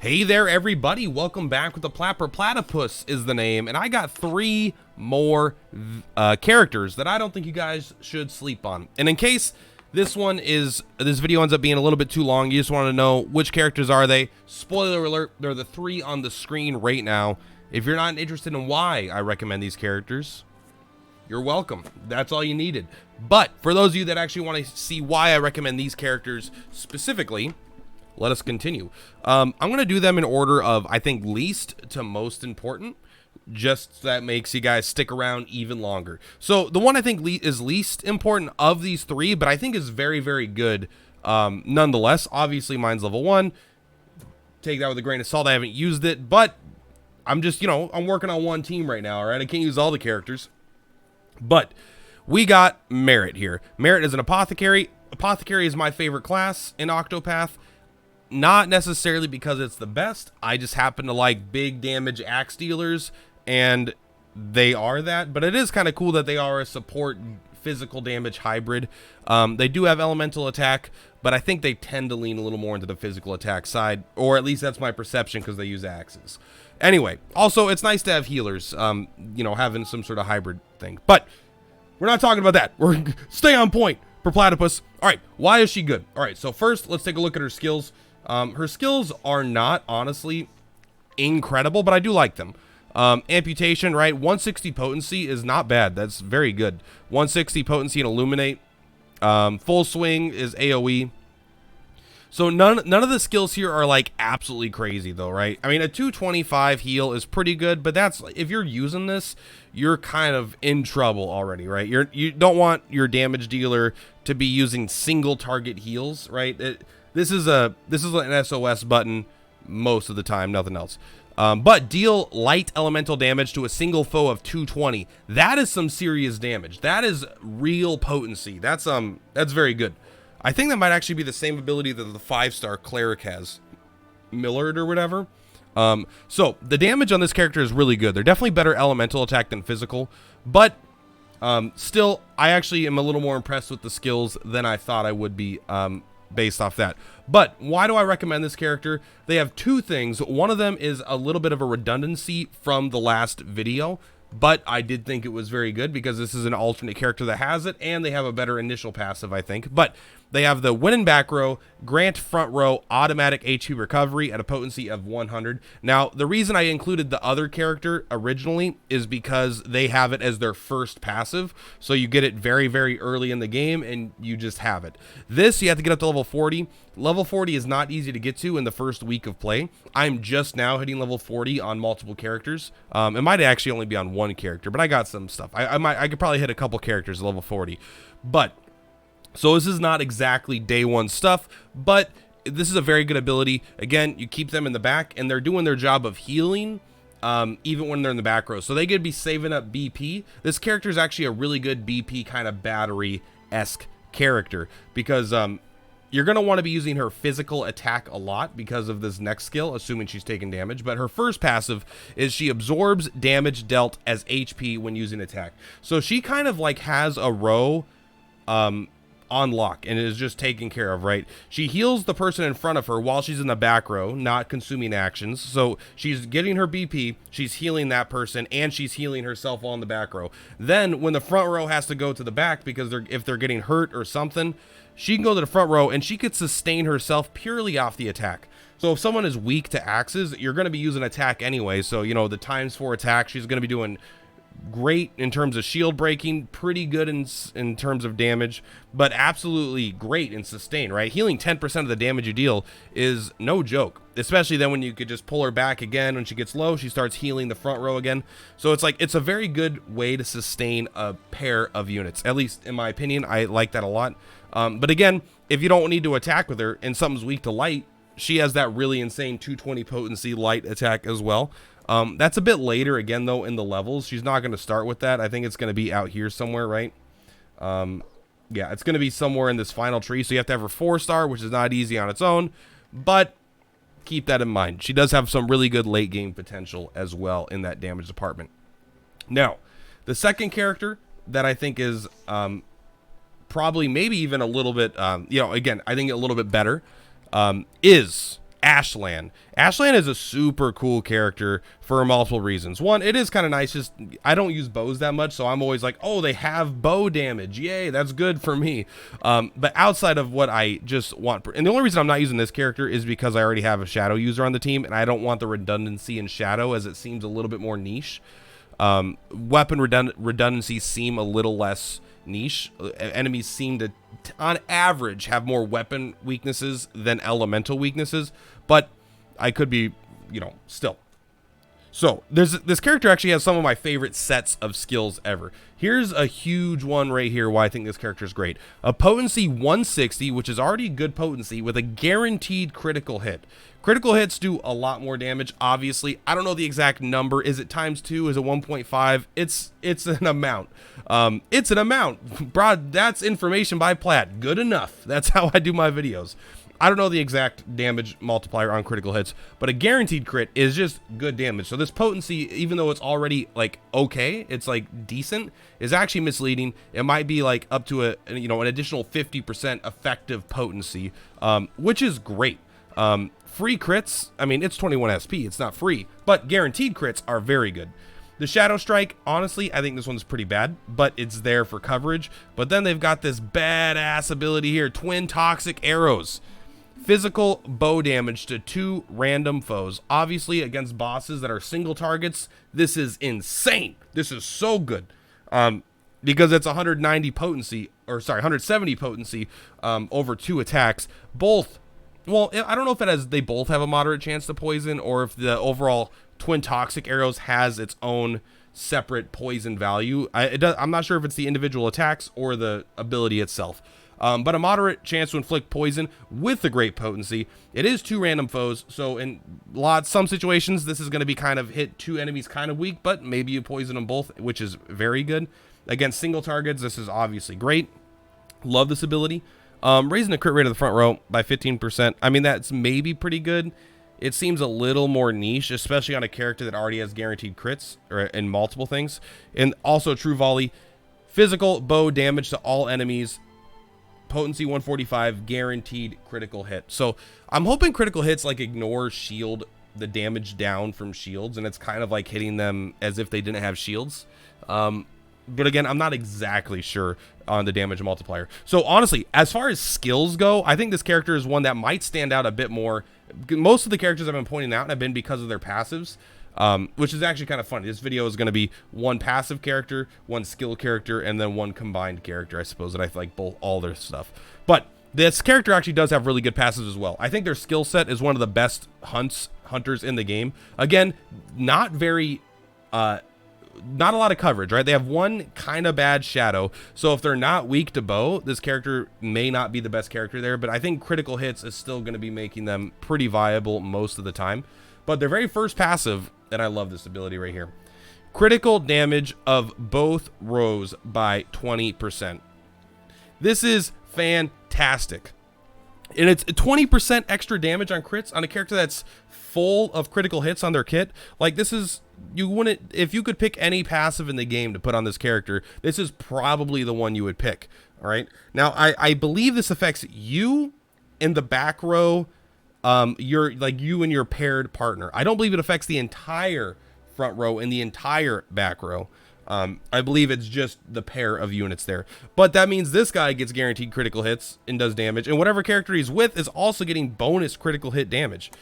Hey there, everybody. Welcome back with the Purplatypus is the name, and I got 3 more characters that I don't think you guys should sleep on. And in case this video ends up being a little bit too long, you just want to know which characters are they. Spoiler alert, they're the 3 on the screen right now. If you're not interested in why I recommend these characters, you're welcome. That's all you needed. But for those of you that actually want to see why I recommend these characters specifically, let us continue. I'm going to do them in order of, I think, least to most important, just so that makes you guys stick around even longer. So the one I think is least important of these 3, but I think is very, very good nonetheless. Obviously, mine's level 1. Take that with a grain of salt. I haven't used it, but I'm just, I'm working on one team right now, all right? I can't use all the characters. But we got Merit here. Merit is an apothecary. Apothecary is my favorite class in Octopath. Not necessarily because it's the best. I just happen to like big damage axe dealers, and they are that. But it is kind of cool that they are a support physical damage hybrid. They do have elemental attack, but I think they tend to lean a little more into the physical attack side, or at least that's my perception because they use axes. Anyway, also it's nice to have healers, having some sort of hybrid thing. But we're not talking about that. We're stay on point. Purplatypus. All right, why is she good? All right, so first let's take a look at her skills. Her skills are not, honestly, incredible, but I do like them. Amputation, right? 160 potency is not bad. That's very good. 160 potency and illuminate. Full swing is AoE. So none of the skills here are like absolutely crazy though, right? I mean, a 225 heal is pretty good, but that's, if you're using this, you're kind of in trouble already, right? You don't want your damage dealer to be using single target heals, right? This is an SOS button most of the time, nothing else. But deal light elemental damage to a single foe of 220. That is some serious damage. That is real potency. That's very good. I think that might actually be the same ability that the 5-star cleric has, Millard or whatever. So the damage on this character is really good. They're definitely better elemental attack than physical, but still, I actually am a little more impressed with the skills than I thought I would be. Based off that. But why do I recommend this character? They have 2 things. One of them is a little bit of a redundancy from the last video, but I did think it was very good because this is an alternate character that has it, and they have a better initial passive, I think. But they have the win in back row, grant front row, automatic HP recovery at a potency of 100. Now, the reason I included the other character originally is because they have it as their first passive. So you get it very, very early in the game, and you just have it. This, you have to get up to level 40. Level 40 is not easy to get to in the first week of play. I'm just now hitting level 40 on multiple characters. It might actually only be on one character, but I got some stuff. I could probably hit a couple characters at level 40. But so this is not exactly day 1 stuff, but this is a very good ability. Again, you keep them in the back, and they're doing their job of healing even when they're in the back row. So they could be saving up BP. This character is actually a really good BP kind of battery-esque character because you're going to want to be using her physical attack a lot because of this next skill, assuming she's taking damage. But her first passive is she absorbs damage dealt as HP when using attack. So she kind of like has a row on lock and is just taken care of, right? She heals the person in front of her while she's in the back row, not consuming actions. So she's getting her BP, she's healing that person, and she's healing herself on the back row. Then when the front row has to go to the back because if they're getting hurt or something, she can go to the front row and she could sustain herself purely off the attack. So if someone is weak to axes, you're going to be using attack anyway. So, the × attack, she's going to be doing great in terms of shield breaking, pretty good in terms of damage, but absolutely great in sustain, right? Healing 10% of the damage you deal is no joke, especially then when you could just pull her back again. When she gets low, she starts healing the front row again. So it's a very good way to sustain a pair of units, at least in my opinion. I like that a lot. But again, if you don't need to attack with her and something's weak to light, she has that really insane 220 potency light attack as well. That's a bit later again though in the levels. She's not going to start with that. I think it's going to be out here somewhere, right? Yeah, it's going to be somewhere in this final tree. So you have to have her 4-star, which is not easy on its own, but keep that in mind. She does have some really good late game potential as well in that damage department. Now, the second character that I think is probably maybe even a little bit, again, I think a little bit better is Ashland. Ashland is a super cool character for multiple reasons. One, it is kind of nice. Just I don't use bows that much, so I'm always like, oh, they have bow damage. Yay, that's good for me. But outside of what I just want, and the only reason I'm not using this character is because I already have a shadow user on the team, and I don't want the redundancy in shadow as it seems a little bit more niche. Weapon redundancies seem a little less niche. Enemies seem to, on average, have more weapon weaknesses than elemental weaknesses, but I could be, still. So this character actually has some of my favorite sets of skills ever. Here's a huge one right here why I think this character is great. A potency 160, which is already good potency, with a guaranteed critical hit. Critical hits do a lot more damage, obviously. I don't know the exact number. Is it ×2? Is it 1.5? It's an amount. It's an amount. Bro, that's information by Plat. Good enough. That's how I do my videos. I don't know the exact damage multiplier on critical hits, but a guaranteed crit is just good damage. So this potency, even though it's already like okay, it's like decent, is actually misleading. It might be like up to an additional 50% effective potency, which is great. Free crits, I mean, it's 21 SP, it's not free, but guaranteed crits are very good. The Shadow Strike, honestly, I think this one's pretty bad, but it's there for coverage. But then they've got this badass ability here, Twin Toxic Arrows. Physical bow damage to 2 random foes. Obviously, against bosses that are single targets, this is insane. This is so good. Because it's 170 potency over 2 attacks. Both, well, I don't know if they both have a moderate chance to poison, or if the overall Twin Toxic Arrows has its own separate poison value. I'm not sure if it's the individual attacks or the ability itself. But a moderate chance to inflict poison with the great potency. It is 2 random foes, so in some situations this is going to be kind of hit 2 enemies kind of weak, but maybe you poison them both, which is very good. Against single targets, this is obviously great. Love this ability. Raising the crit rate of the front row by 15%. I mean, that's maybe pretty good. It seems a little more niche, especially on a character that already has guaranteed crits in multiple things. And also True Volley. Physical bow damage to all enemies. Potency 145, guaranteed critical hit. So I'm hoping critical hits like ignore the damage down from shields, and it's kind of like hitting them as if they didn't have shields. But again, I'm not exactly sure on the damage multiplier. So honestly, as far as skills go, I think this character is one that might stand out a bit more. Most of the characters I've been pointing out have been because of their passives. Which is actually kind of funny. This video is going to be 1 passive character, 1 skill character, and then 1 combined character, I suppose, that I like all their stuff. But this character actually does have really good passives as well. I think their skill set is one of the best hunters in the game. Again, not a lot of coverage, right? They have 1 kind of bad shadow, so if they're not weak to bow, this character may not be the best character there, but I think critical hits is still going to be making them pretty viable most of the time. But their very first passive, and I love this ability right here, critical damage of both rows by 20%. This is fantastic. And it's 20% extra damage on crits on a character that's full of critical hits on their kit. Like, this is, if you could pick any passive in the game to put on this character, this is probably the one you would pick. All right. Now, I believe this affects you in the back row. You and your paired partner. I don't believe it affects the entire front row and the entire back row. I believe it's just the pair of units there. But that means this guy gets guaranteed critical hits and does damage, and whatever character he's with is also getting bonus critical hit damage.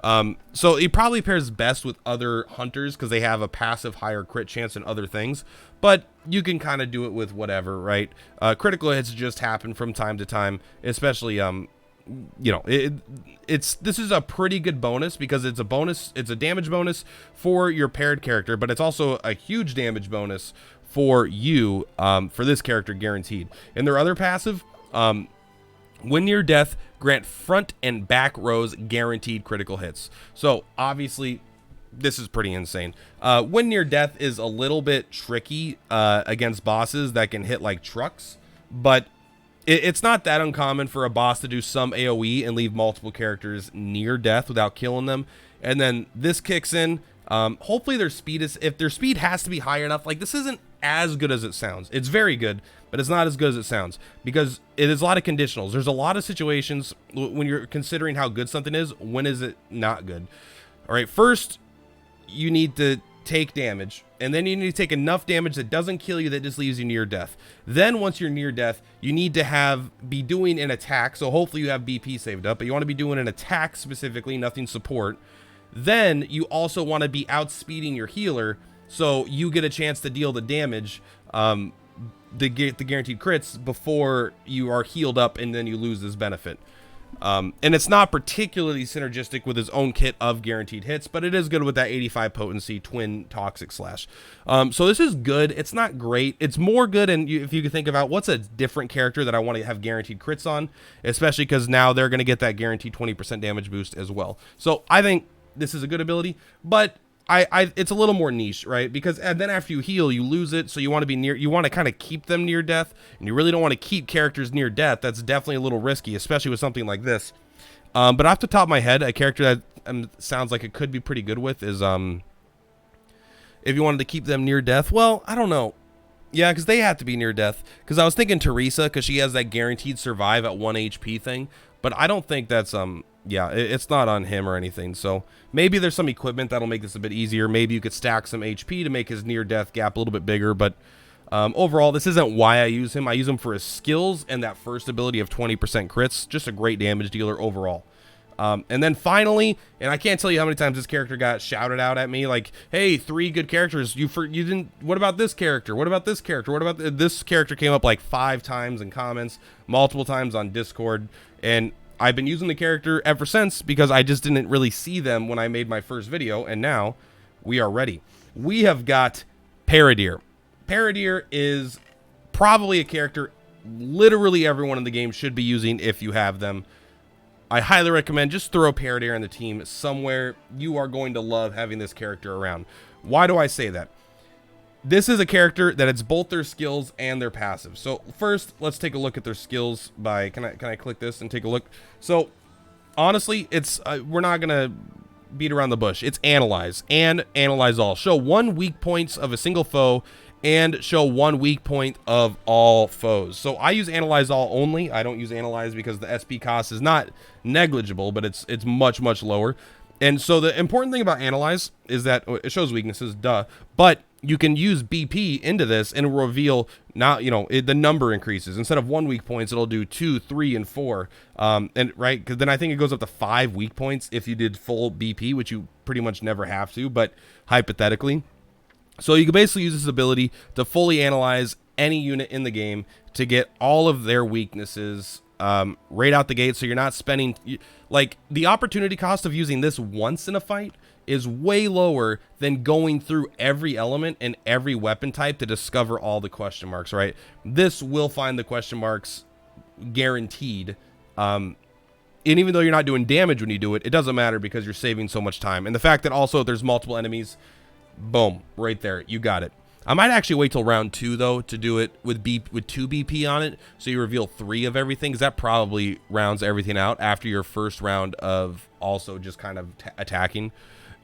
So he probably pairs best with other hunters because they have a passive higher crit chance and other things. But you can kind of do it with whatever, right? Critical hits just happen from time to time, especially this is a pretty good bonus because it's a damage bonus for your paired character, but it's also a huge damage bonus for you, for this character guaranteed. And their other passive, when near death, grant front and back rows guaranteed critical hits. So obviously this is pretty insane. When near death is a little bit tricky against bosses that can hit like trucks, but it's not that uncommon for a boss to do some AoE and leave multiple characters near death without killing them. And then this kicks in. Hopefully their speed if their speed has to be high enough. Like, this isn't as good as it sounds. It's very good, but it's not as good as it sounds because it is a lot of conditionals. There's a lot of situations when you're considering how good something is. When is it not good? All right, first you need to take damage, and then you need to take enough damage that doesn't kill you, that just leaves you near death. Then once you're near death, you need to be doing an attack. So hopefully you have BP saved up, but you want to be doing an attack specifically, nothing support. Then you also want to be outspeeding your healer, so you get a chance to deal the damage, the guaranteed crits before you are healed up, and then you lose this benefit. And it's not particularly synergistic with his own kit of guaranteed hits, but it is good with that 85 potency twin toxic slash. So this is good. It's not great. It's more good. And if you could think about what's a different character that I want to have guaranteed crits on, especially because now they're going to get that guaranteed 20% damage boost as well. So I think this is a good ability, but it's a little more niche, right? Because and then after you heal, you lose it. So you want to be near, you want to kind of keep them near death, and you really don't want to keep characters near death. That's definitely a little risky, especially with something like this. But off the top of my head, a character that sounds like it could be pretty good with is, if you wanted to keep them near death, well, I don't know. Yeah, because they have to be near death. Because I was thinking Teresa, because she has that guaranteed survive at 1 HP thing. But I don't think that's, yeah, it's not on him or anything. So maybe there's some equipment that'll make this a bit easier. Maybe you could stack some HP to make his near-death gap a little bit bigger. But overall, this isn't why I use him. I use him for his skills and that first ability of 20% crits. Just a great damage dealer overall. And then finally, and I can't tell you how many times this character got shouted out at me, like, hey, 3 good characters. You didn't, what about this character? What about this character? What about this character? Came up like 5 times in comments, multiple times on Discord. And I've been using the character ever since because I just didn't really see them when I made my first video. And now we are ready. We have got Paradier. Paradier is probably a character literally everyone in the game should be using if you have them. I highly recommend just throw Paradier in the team somewhere. You are going to love having this character around. Why do I say that? This is a character that it's both their skills and their passive. So first, let's take a look at their skills by, can I click this and take a look? So honestly, it's we're not gonna beat around the bush. It's analyze and analyze all. Show 1 weak points of a single foe and show 1 weak point of all foes. So I use analyze all only. I don't use analyze because the SP cost is not negligible, but it's much lower. And so the important thing about analyze is that it shows weaknesses, duh, but you can use BP into this and reveal now, you know, the number increases. Instead of 1 weak points, it'll do 2, 3, and 4. And right, because then I think it goes up to 5 weak points if you did full BP, which you pretty much never have to, but hypothetically. So you can basically use this ability to fully analyze any unit in the game to get all of their weaknesses right out the gate. So you're not spending, like, the opportunity cost of using this once in a fight is way lower than going through every element and every weapon type to discover all the question marks, right? This will find the question marks guaranteed. And even though you're not doing damage when you do it, it doesn't matter because you're saving so much time. And the fact that also there's multiple enemies, boom, right there, you got it. I might actually wait till round 2 though to do it with 2 BP on it, so you reveal 3 of everything, because that probably rounds everything out after your first round of also just kind of attacking.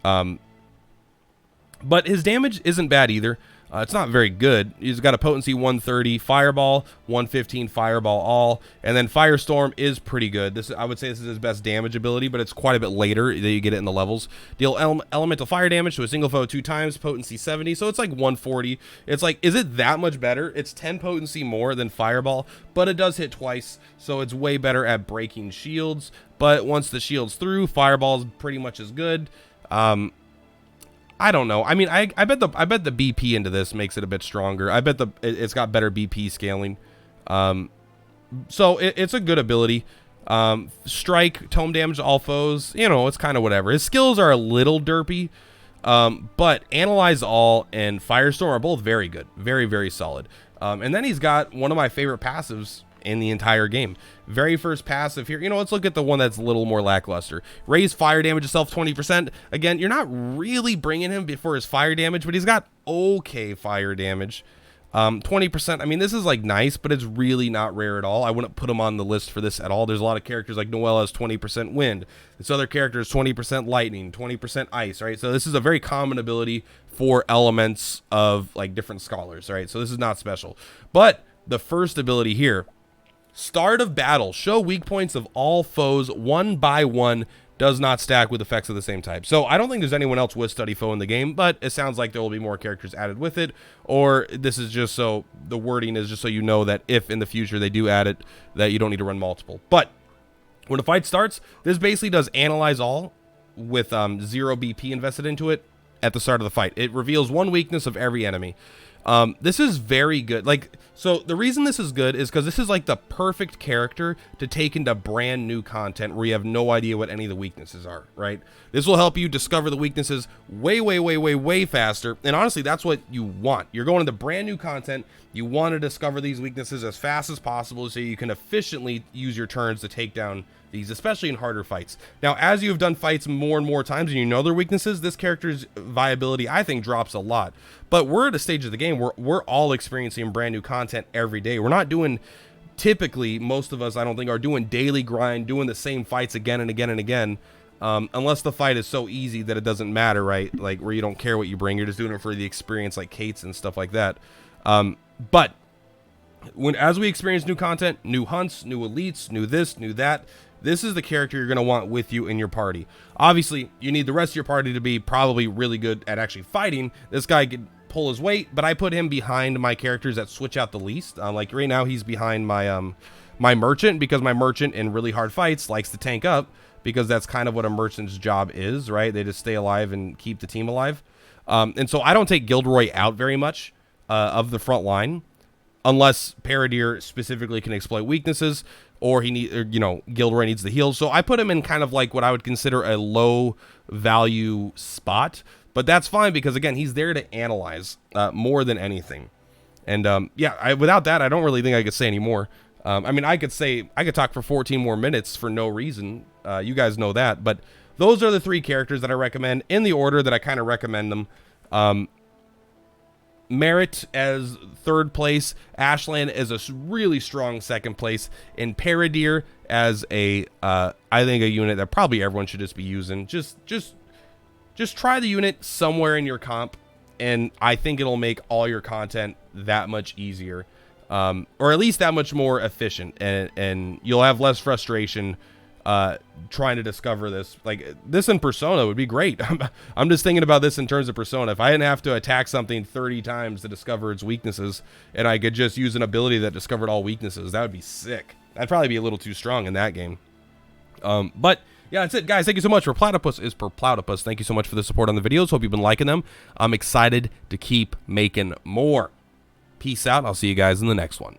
But his damage isn't bad either. It's not very good. He's got a potency 130, fireball 115, fireball all, and then firestorm is pretty good. This, I would say, this is his best damage ability, but it's quite a bit later that you get it in the levels. Deal elemental fire damage to a single foe 2 times, potency 70, so it's like 140. It's like, is it that much better? It's 10 potency more than fireball, but it does hit twice, so it's way better at breaking shields. But once the shield's through, fireball is pretty much as good. I don't know. I mean, I bet the BP into this makes it a bit stronger. I bet it's got better BP scaling. So it's a good ability. Strike, tome damage to all foes. You know, it's kind of whatever. His skills are a little derpy. But Analyze All and Firestorm are both very good. Very, very solid. And then he's got one of my favorite passives in the entire game. Very first passive here. You know, let's look at the one that's a little more lackluster. Raise fire damage itself 20%. Again, you're not really bringing him before his fire damage, but he's got okay fire damage. 20%, I mean, this is like nice, but it's really not rare at all. I wouldn't put them on the list for this at all. There's a lot of characters like Noelle has 20% wind. This other character is 20% lightning, 20% ice, right? So this is a very common ability for elements of like different scholars, right? So this is not special. But the first ability here, start of battle, show weak points of all foes one by one, does not stack with effects of the same type. So I don't think there's anyone else with Study Foe in the game, but it sounds like there will be more characters added with it, or this is just so, the wording is just so you know that if in the future they do add it, that you don't need to run multiple. But when a fight starts, this basically does analyze all with 0 BP invested into it at the start of the fight. It reveals one weakness of every enemy. This is very good. Like, so the reason this is good is because this is like the perfect character to take into brand new content where you have no idea what any of the weaknesses are, right? This will help you discover the weaknesses way faster. And honestly, that's what you want. You're going into brand new content. You want to discover these weaknesses as fast as possible so you can efficiently use your turns to take down these, especially in harder fights. Now, as you've done fights more and more times and you know their weaknesses, this character's viability, I think, drops a lot. But we're at a stage of the game where we're all experiencing brand new content every day. We're not doing, typically, most of us, I don't think, are doing daily grind, doing the same fights again and again and again, unless the fight is so easy that it doesn't matter, right? Like, where you don't care what you bring, you're just doing it for the experience, like Kate's and stuff like that. But as we experience new content, new hunts, new elites, new this, new that, this is the character you're going to want with you in your party. Obviously, you need the rest of your party to be probably really good at actually fighting. This guy could pull his weight, but I put him behind my characters that switch out the least. Like right now, he's behind my my merchant, because my merchant in really hard fights likes to tank up, because that's kind of what a merchant's job is, right? They just stay alive and keep the team alive. And so I don't take Gilderoy out very much of the front line, unless Paradier specifically can exploit weaknesses, or Gilderoy needs the heals. So I put him in kind of like what I would consider a low value spot, but that's fine because, again, he's there to analyze more than anything. And yeah, without that, I don't really think I could say any more. I mean, I could talk for 14 more minutes for no reason. You guys know that, but those are the 3 characters that I recommend in the order that I kind of recommend them. Merit as 3rd place, Ashland as a really strong 2nd place, and Paradier as a I think a unit that probably everyone should just be using. Just try the unit somewhere in your comp, and I think it'll make all your content that much easier, or at least that much more efficient, and you'll have less frustration trying to discover this. Like, this in Persona would be great. I'm just thinking about this in terms of Persona. If I didn't have to attack something 30 times to discover its weaknesses, and I could just use an ability that discovered all weaknesses, that would be sick. That'd probably be a little too strong in that game. But yeah, that's it, guys. Thank you so much. Purplatypus is Purplatypus. Thank you so much for the support on the videos. Hope you've been liking them. I'm excited to keep making more. Peace out. I'll see you guys in the next one.